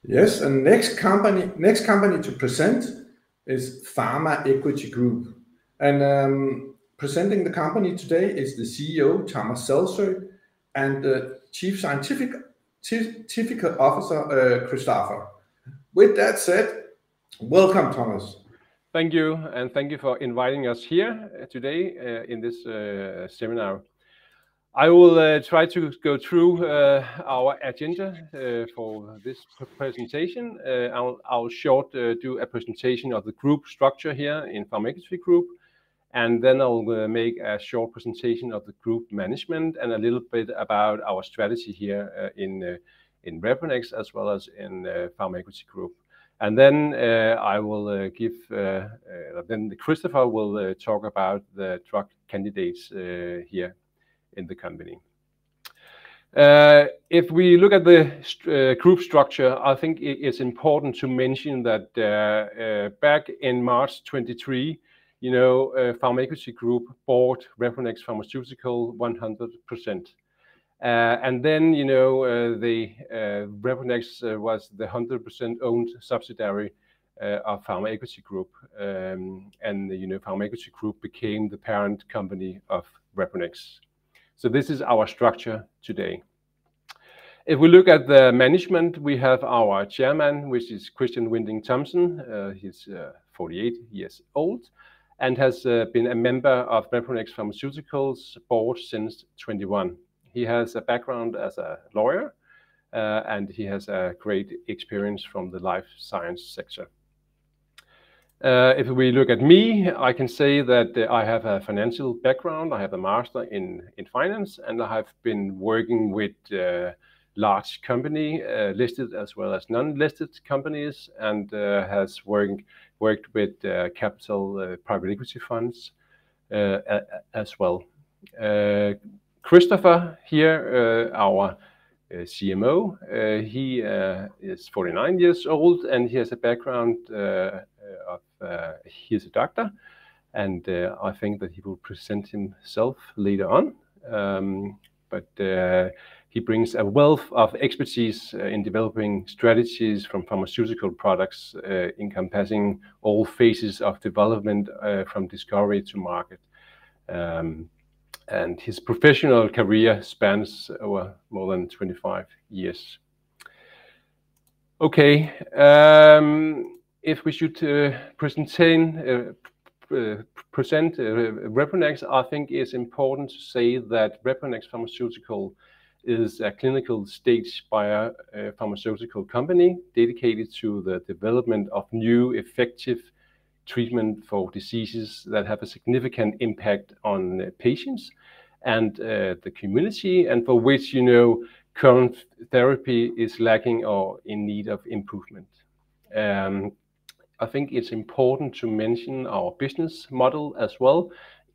Yes, and next company to present is Pharma Equity Group. And presenting the company today is the CEO, Thomas Seltzer, and the Chief Scientific Officer, Christopher. With that said, welcome, Thomas. Thank you, and thank you for inviting us here today in this seminar. I will try to go through our agenda for this presentation. I'll short do a presentation of the group structure here in Pharma Equity Group, and then I'll make a short presentation of the group management and a little bit about our strategy here in Reponex as well as in Pharma Equity Group. And then I will then Christopher will talk about the drug candidates here in the company. If we look at the group structure, I think it's important to mention that back in March 23, Pharma Equity Group bought Reponex Pharmaceutical 100%. And then, the Reponex was the 100% owned subsidiary of Pharma Equity Group. And Pharma Equity Group became the parent company of Reponex. So this is our structure today. If we look at the management, we have our chairman, which is Christian Winding Thomsen. He's 48 years old and has been a member of Reponex Pharmaceuticals board since 21. He has a background as a lawyer and he has a great experience from the life science sector. If we look at me, I can say that I have a financial background. I have a master in finance, and I have been working with large company, listed as well as non-listed companies, and has worked with capital private equity funds as well. Christopher here, our CMO, he is 49 years old and he has a background he's a doctor, and I think that he will present himself later on. But he brings a wealth of expertise in developing strategies from pharmaceutical products encompassing all phases of development from discovery to market. And his professional career spans over more than 25 years. Okay, if we should present Reponex, I think it's important to say that Reponex Pharmaceutical is a clinical stage biopharmaceutical company dedicated to the development of new effective treatment for diseases that have a significant impact on patients and the community, and for which current therapy is lacking or in need of improvement. I think it's important to mention our business model as well.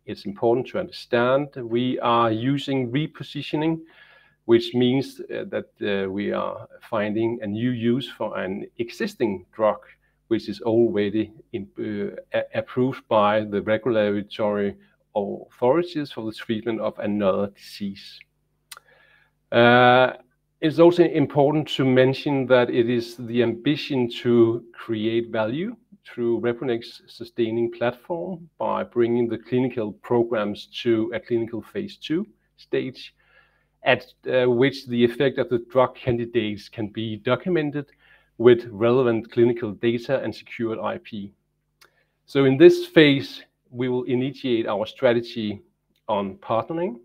It's important to understand we are using repositioning, which means that we are finding a new use for an existing drug which is already approved by the regulatory authorities for the treatment of another disease. It's also important to mention that it is the ambition to create value through Reponex sustaining platform by bringing the clinical programs to a clinical phase 2 stage, at which the effect of the drug candidates can be documented with relevant clinical data and secured IP. So in this phase, we will initiate our strategy on partnering,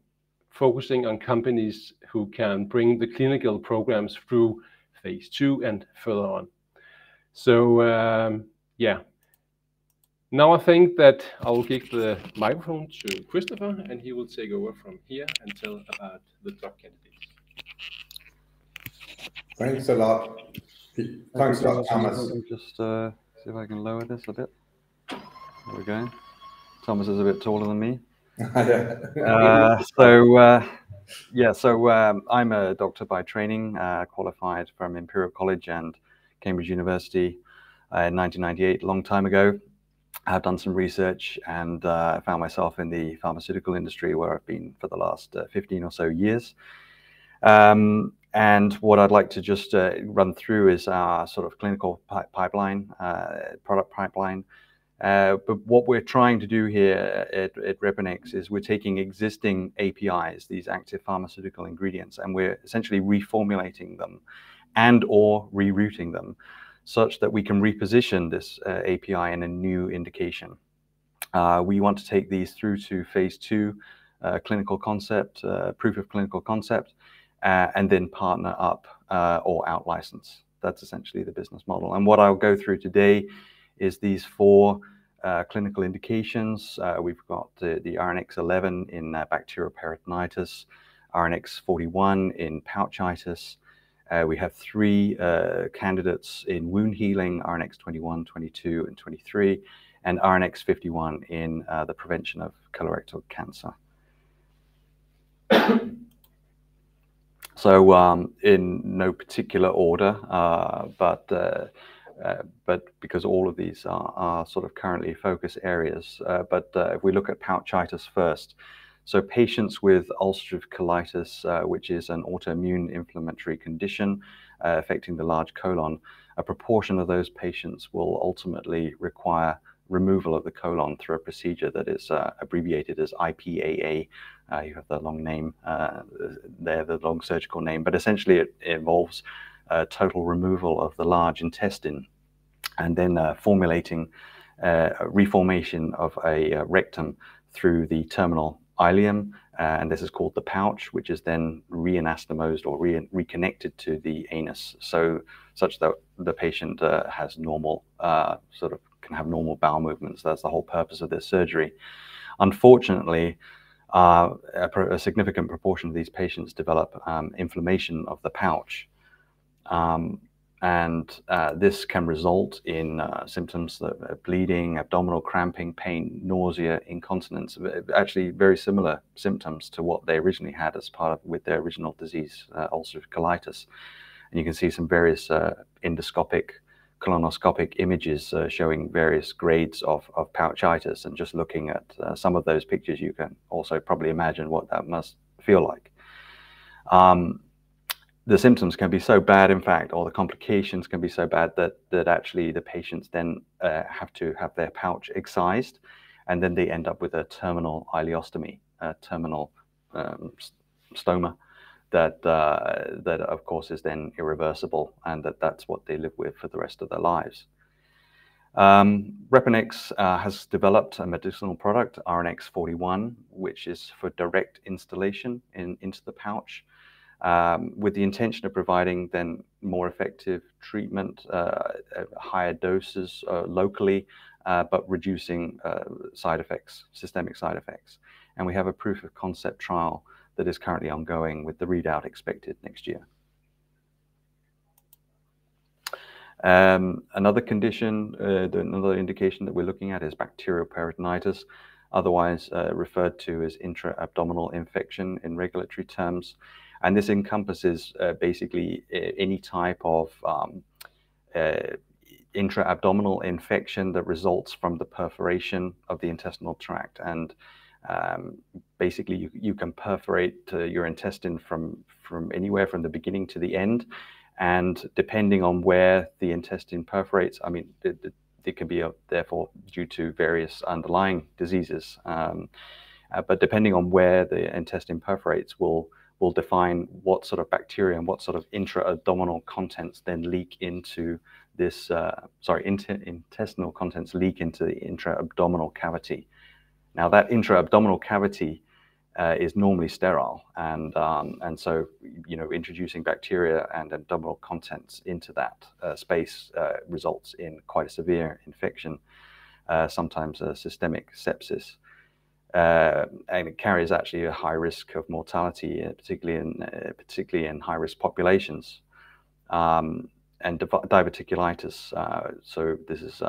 focusing on companies who can bring the clinical programs through phase 2 and further on. So yeah, now I think that I will give the microphone to Christopher and he will take over from here and tell about the drug candidates. Thanks a lot. Thanks a lot, Thomas. Let me just see if I can lower this a bit. There we go. Thomas is a bit taller than me. So I'm a doctor by training, qualified from Imperial College and Cambridge University in 1998, a long time ago. I've done some research and I found myself in the pharmaceutical industry where I've been for the last 15 or so years. And what I'd like to just run through is our sort of clinical pipeline, product pipeline. But what we're trying to do here at Reponex is we're taking existing APIs, these active pharmaceutical ingredients, and we're essentially reformulating them and or rerouting them such that we can reposition this API in a new indication. We want to take these through to phase 2 clinical concept, proof of clinical concept, and then partner up or out-license. That's essentially the business model. And what I'll go through today is these 4 clinical indications. We've got the RNX11 in bacterial peritonitis, RNX41 in pouchitis. We have 3 candidates in wound healing, RNX21, 22, and 23, and RNX51 in the prevention of colorectal cancer. So in no particular order, but because all of these are sort of currently focus areas. But if we look at pouchitis first, so patients with ulcerative colitis, which is an autoimmune inflammatory condition affecting the large colon, a proportion of those patients will ultimately require removal of the colon through a procedure that is abbreviated as IPAA. You have the long name there, the long surgical name, but essentially it involves total removal of the large intestine and then reformation of a rectum through the terminal ileum, and this is called the pouch, which is then reanastomosed or reconnected to the anus, such that the patient has normal can have normal bowel movements. That's the whole purpose of this surgery. Unfortunately, a significant proportion of these patients develop inflammation of the pouch, and this can result in symptoms of bleeding, abdominal cramping, pain, nausea, incontinence, actually very similar symptoms to what they originally had as part of with their original disease, ulcerative colitis. And you can see some various endoscopic, colonoscopic images showing various grades of pouchitis, and just looking at some of those pictures, you can also probably imagine what that must feel like. The symptoms can be so bad, in fact, or the complications can be so bad that actually the patients then have to have their pouch excised, and then they end up with a terminal ileostomy, a terminal stoma, that of course is then irreversible, and that's what they live with for the rest of their lives. Reponex has developed a medicinal product, RNX41, which is for direct installation into the pouch, with the intention of providing then more effective treatment, higher doses locally, but reducing side effects, systemic side effects. And we have a proof of concept trial that is currently ongoing, with the readout expected next year. Another condition, another indication that we're looking at is bacterial peritonitis, otherwise referred to as intra-abdominal infection in regulatory terms. And this encompasses basically any type of intra-abdominal infection that results from the perforation of the intestinal tract. And basically you can perforate your intestine from anywhere from the beginning to the end. And depending on where the intestine perforates, I mean, it can be therefore due to various underlying diseases. But depending on where the intestine perforates will define what sort of bacteria and what sort of intra-abdominal contents then leak into this, intestinal contents leak into the intra-abdominal cavity. Now that intra-abdominal cavity is normally sterile, and so, you know, introducing bacteria and abdominal contents into that space results in quite a severe infection, sometimes a systemic sepsis. And it carries actually a high risk of mortality, particularly in high-risk populations. And diverticulitis. So this is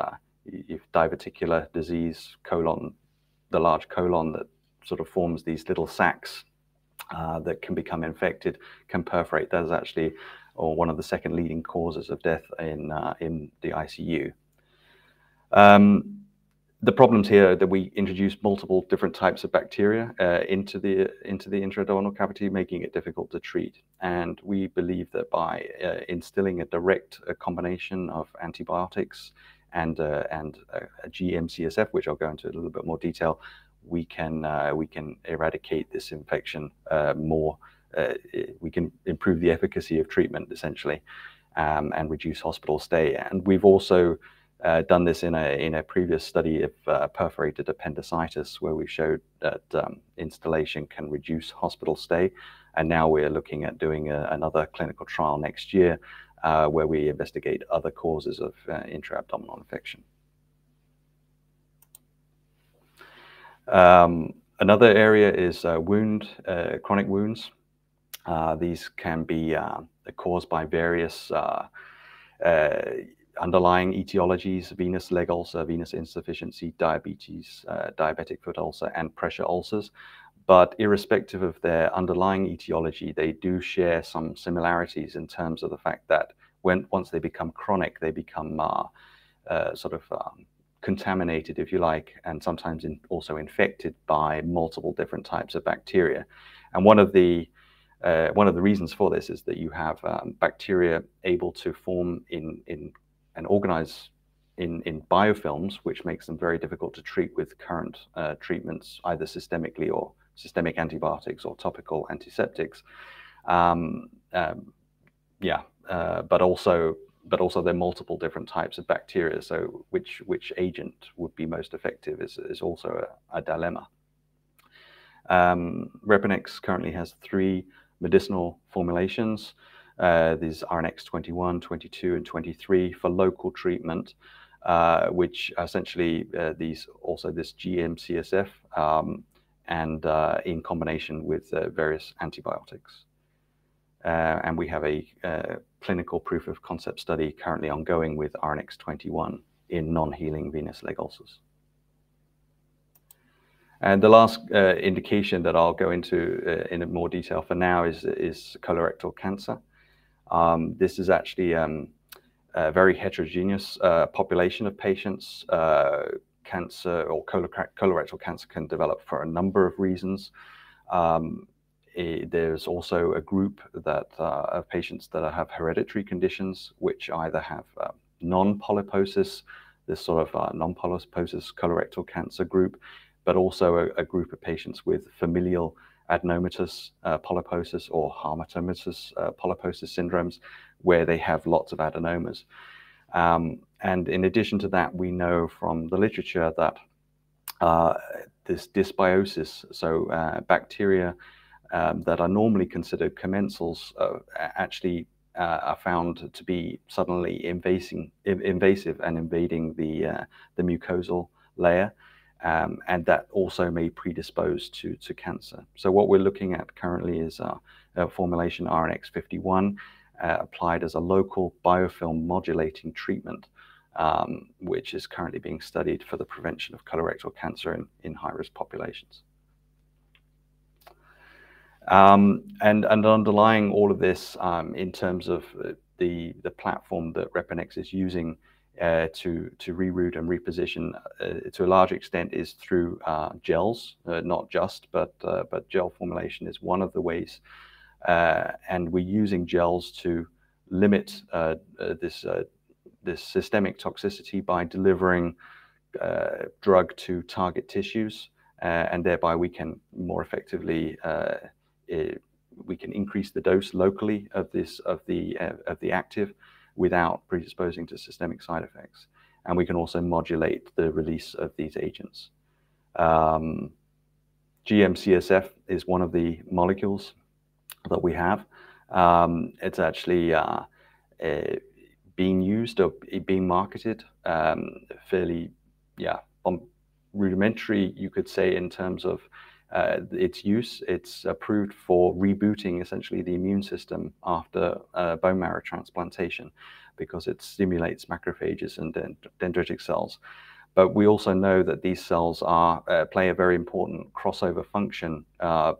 diverticular disease, the large colon that sort of forms these little sacs that can become infected, can perforate. That is actually one of the second leading causes of death in the ICU. The problems here are that we introduce multiple different types of bacteria into the intraabdominal cavity, making it difficult to treat. And we believe that by instilling a direct combination of antibiotics and a GM-CSF, which I'll go into a little bit more detail, we can eradicate this infection more. We can improve the efficacy of treatment essentially, and reduce hospital stay. And we've also done this in a previous study of perforated appendicitis, where we showed that installation can reduce hospital stay. And now we're looking at doing another clinical trial next year, where we investigate other causes of intra-abdominal infection. Another area is chronic wounds. These can be caused by various underlying etiologies: venous leg ulcer, venous insufficiency, diabetes, diabetic foot ulcer, and pressure ulcers. But irrespective of their underlying etiology, they do share some similarities in terms of the fact that once they become chronic, they become contaminated, if you like, and sometimes also infected by multiple different types of bacteria. And one of the reasons for this is that you have bacteria able to form and organize in biofilms, which makes them very difficult to treat with current treatments, either systemically or systemic antibiotics or topical antiseptics. But also there are multiple different types of bacteria. So which agent would be most effective is also a dilemma. Reponex currently has 3 medicinal formulations. These RNX 21, 22, and 23 for local treatment, which essentially this GM-CSF and in combination with various antibiotics. And we have a clinical proof of concept study currently ongoing with RNX 21 in non-healing venous leg ulcers. And the last indication that I'll go into in more detail for now is colorectal cancer. This is actually a very heterogeneous population of patients. Cancer or colorectal cancer can develop for a number of reasons. There's also a group of patients that have hereditary conditions, which either have non-polyposis, this sort of non-polyposis colorectal cancer group, but also a group of patients with familial adenomatous polyposis or hamartomatous polyposis syndromes, where they have lots of adenomas. And in addition to that, we know from the literature that this dysbiosis, so bacteria that are normally considered commensals, actually are found to be suddenly invasive and invading the mucosal layer. And that also may predispose to cancer. So what we're looking at currently is a formulation RNX 51 applied as a local biofilm modulating treatment, which is currently being studied for the prevention of colorectal cancer in high-risk populations. And underlying all of this, in terms of the platform that Reponex is using to reroute and reposition to a large extent is through gels, not just, but gel formulation is one of the ways. And we're using gels to limit this systemic toxicity by delivering drug to target tissues, and thereby we can more effectively we can increase the dose locally of the active without predisposing to systemic side effects. And we can also modulate the release of these agents. GM-CSF is one of the molecules that we have. It's actually being used or being marketed fairly, rudimentary, you could say, in terms of its use. It's approved for rebooting essentially the immune system after bone marrow transplantation, because it stimulates macrophages and dendritic cells. But we also know that these cells play a very important crossover function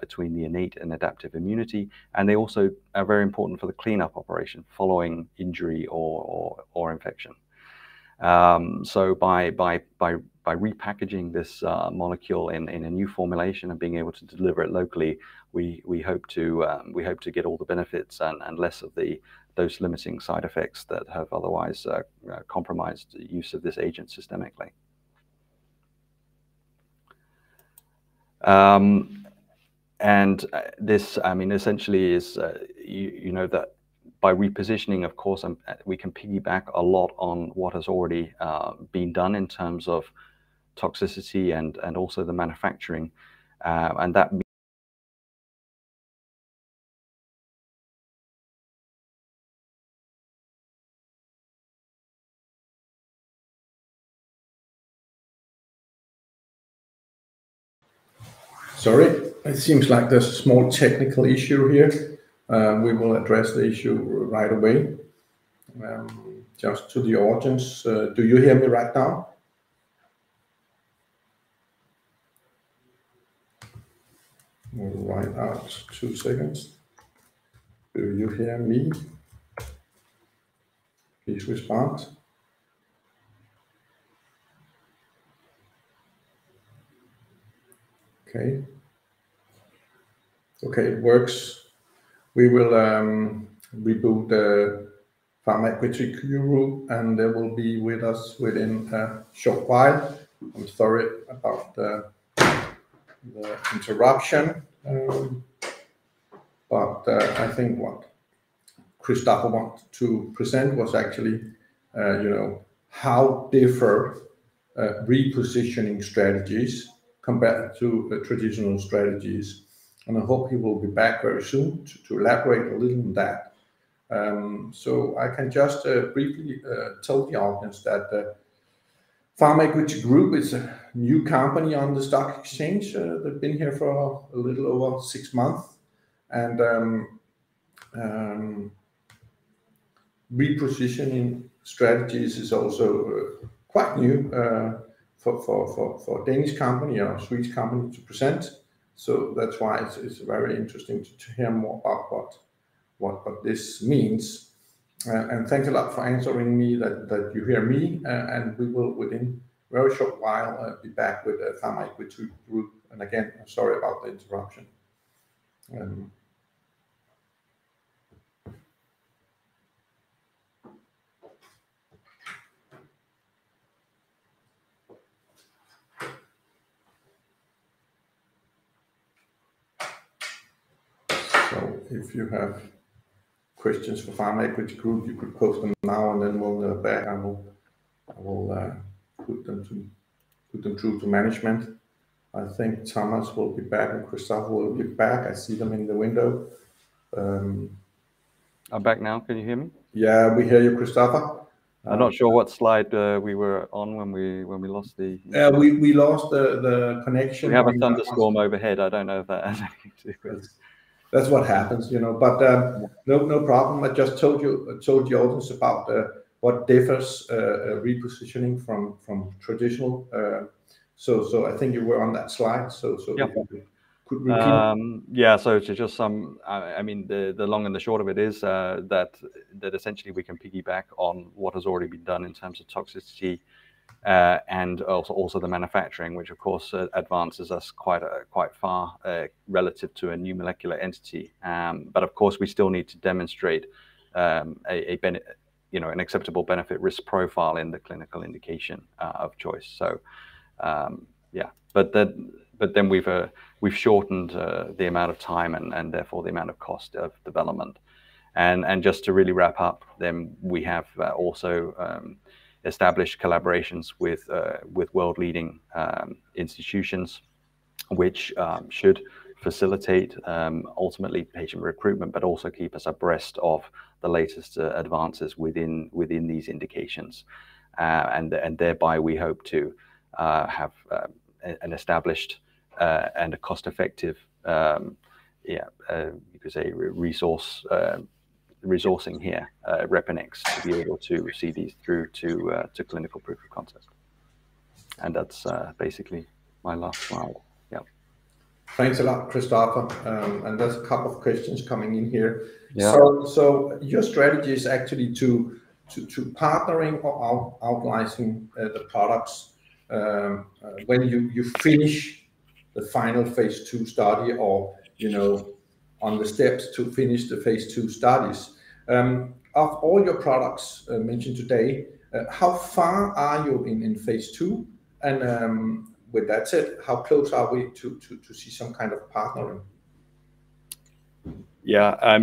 between the innate and adaptive immunity, and they also are very important for the cleanup operation following injury or infection. So by by repackaging this molecule in a new formulation and being able to deliver it locally, we hope to get all the benefits and less of the dose limiting side effects that have otherwise compromised the use of this agent systemically. And this, I mean, essentially is, you know, that by repositioning, of course, we can piggyback a lot on what has already been done in terms of toxicity and also the manufacturing, and that. Sorry, it seems like there's a small technical issue here. We will address the issue right away. Just to the audience, do you hear me right now? We'll write out 2 seconds. Do you hear me? Please respond. Okay. Okay, it works. We will reboot the Pharma Equity Group, and they will be with us within a short while. I'm sorry about the interruption, but I think what Christopher wanted to present was actually, you know, how differ repositioning strategies compared to the traditional strategies. And I hope he will be back very soon to elaborate a little on that. So I can just briefly tell the audience that Pharma Equity Group is a new company on the stock exchange. They've been here for a little over 6 months, and repositioning strategies is also quite new for a Danish company or a Swedish company to present. So that's why it's very interesting to hear more about what this means. And thanks a lot for answering me that you hear me, and we will within a very short while be back with the Pharma Equity Group. And again, I'm sorry about the interruption. So if you have questions for Pharma Equity Group, you could post them now, and then we'll back. I will put them through to management. I think Thomas will be back and Christopher will be back. I see them in the window. I'm back now. Can you hear me? Yeah, we hear you, Christopher. I'm not sure what slide we were on when we lost the. We lost the connection. We have a thunderstorm overhead. I don't know if that has anything to do with it. That's what happens, you know. But no problem. I just told the audience about what differs repositioning from traditional. So I think you were on that slide. So yeah. Could repeat. Yeah. So to just I mean, the long and the short of it is that essentially we can piggyback on what has already been done in terms of toxicity. And also the manufacturing, which of course advances us quite far relative to a new molecular entity. But of course, we still need to demonstrate an acceptable benefit risk profile in the clinical indication of choice. So yeah, but then we've shortened the amount of time and therefore the amount of cost of development. And just to really wrap up, then we have also established collaborations with world-leading institutions, which should facilitate ultimately patient recruitment, but also keep us abreast of the latest advances within these indications, and thereby we hope to have an established and a cost-effective, you could say, resourcing here, Repinex, to be able to see these through to clinical proof of concept. And that's basically my last slide. Yeah. Thanks a lot, Christopher. And there's a couple of questions coming in here. Yeah. So your strategy is actually to partnering or out licensing the products when you finish the final phase 2 study, or on the steps to finish the phase 2 studies. Of all your products mentioned today, how far are you in phase 2? And with that said, how close are we to see some kind of partnering? Yeah,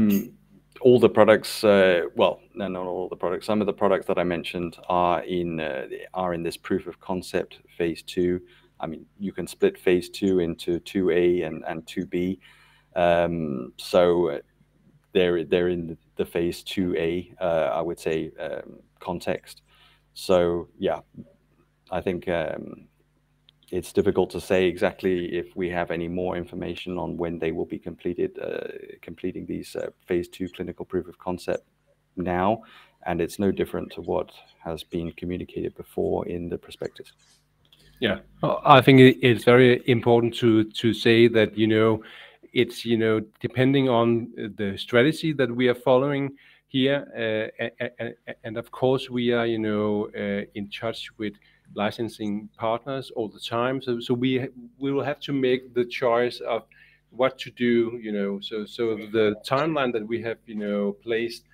all the products, well, no, not all the products. Some of the products that I mentioned are in this proof of concept phase 2. I mean, you can split phase 2 into 2A and 2B. So they're in the phase 2A, I would say, context. So yeah, I think it's difficult to say exactly if we have any more information on when they will be completing these phase 2 clinical proof of concept now, and it's no different to what has been communicated before in the prospectus. Yeah, I think it's very important to say that it's depending on the strategy that we are following here, and of course we are in touch with licensing partners all the time. So we will have to make the choice of what to do. So the timeline that we have placed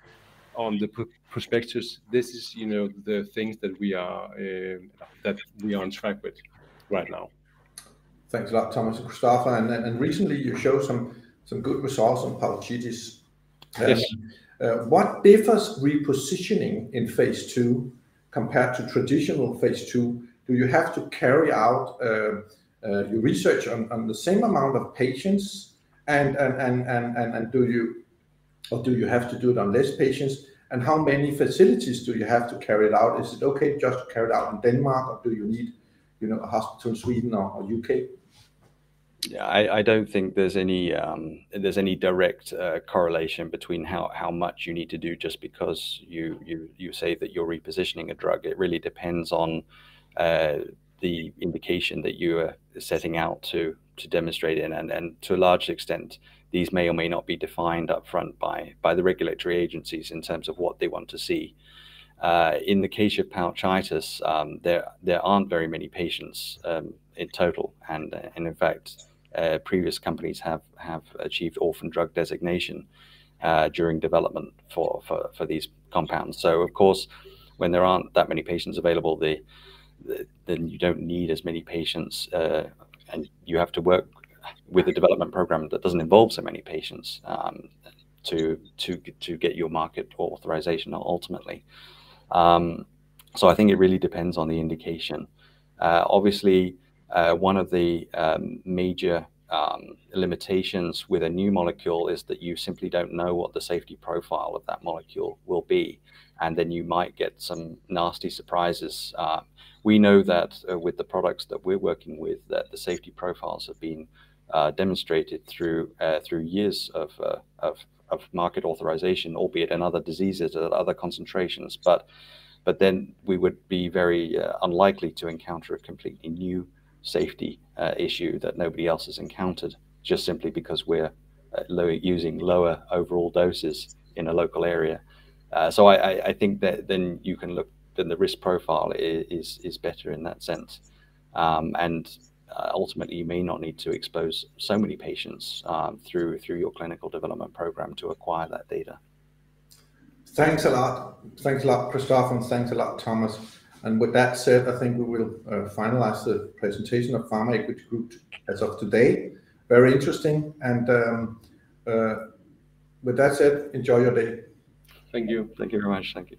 on the prospectus, this is the things that we are on track with right now. Thanks a lot, Thomas and Christopher. And recently you showed some good results on pouchitis. Yes. What differs repositioning in phase 2 compared to traditional phase 2? Do you have to carry out your research on the same amount of patients, and do you have to do it on less patients? And how many facilities do you have to carry it out? Is it okay just to carry it out in Denmark, or do you need a hospital in Sweden or UK? Yeah, I don't think there's any direct correlation between how much you need to do just because you say that you're repositioning a drug. It really depends on the indication that you are setting out to demonstrate in, and to a large extent these may or may not be defined up front by the regulatory agencies in terms of what they want to see. In the case of pouchitis, there aren't very many patients in total, and in fact previous companies have achieved orphan drug designation during development for these compounds. So of course, when there aren't that many patients available, then you don't need as many patients, and you have to work with a development program that doesn't involve so many patients to get your market authorization ultimately. So I think it really depends on the indication. Obviously, one of the major limitations with a new molecule is that you simply don't know what the safety profile of that molecule will be, and then you might get some nasty surprises. We know that with the products that we're working with, that the safety profiles have been demonstrated through years of market authorization, albeit in other diseases at other concentrations. But then we would be very unlikely to encounter a completely new safety issue that nobody else has encountered, just simply because we're using lower overall doses in a local area. So I think that then you can look, then the risk profile is better in that sense. And ultimately, you may not need to expose so many patients through your clinical development program to acquire that data. Thanks a lot. Thanks a lot, Christopher, and thanks a lot, Thomas. And with that said, I think we will finalize the presentation of Pharma Equity Group as of today. Very interesting. And with that said, enjoy your day. Thank you. Thank you very much. Thank you.